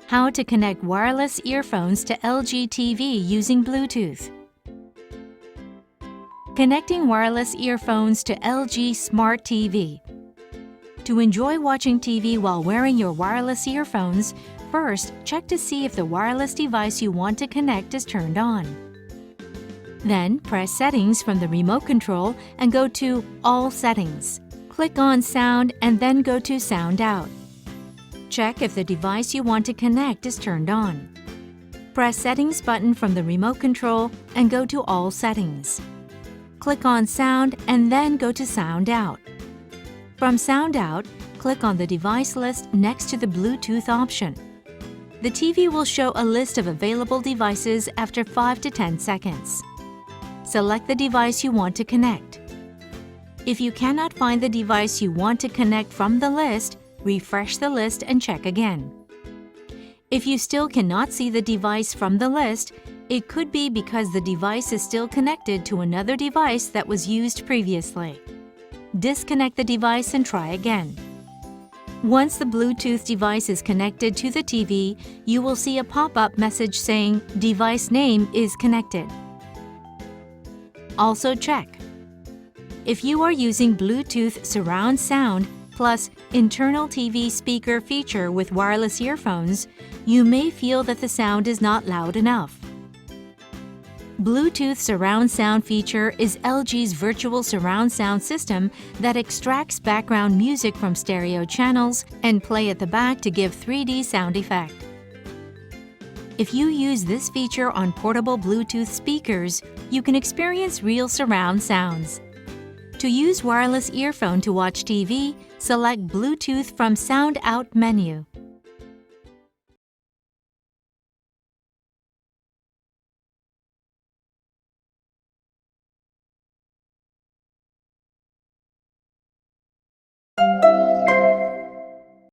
How to connect wireless earphones to LG TV using Bluetooth. Connecting wireless earphones to LG Smart TV. To enjoy watching TV while wearing your wireless earphones, first check to see if the wireless device you want to connect is turned on. Then press Settings from the remote control and go to All Settings. Click on Sound and then go to Sound Out. Check if the device you want to connect is turned on. Press Settings button from the remote control and go to All Settings. Click on Sound and then go to Sound Out. From Sound Out, click on the device list next to the Bluetooth option. The TV will show a list of available devices after 5 to 10 seconds. Select the device you want to connect. If you cannot find the device you want to connect from the list, refresh the list and check again. If you still cannot see the device from the list, it could be because the device is still connected to another device that was used previously. Disconnect the device and try again. Once the Bluetooth device is connected to the TV, you will see a pop-up message saying "Device name is connected." Also check. If you are using Bluetooth surround sound plus internal TV speaker feature with wireless earphones, you may feel that the sound is not loud enough. Bluetooth surround sound feature is LG's virtual surround sound system that extracts background music from stereo channels and play at the back to give 3D sound effect. If you use this feature on portable Bluetooth speakers, you can experience real surround sounds. To use wireless earphone to watch TV, select Bluetooth from Sound Out menu.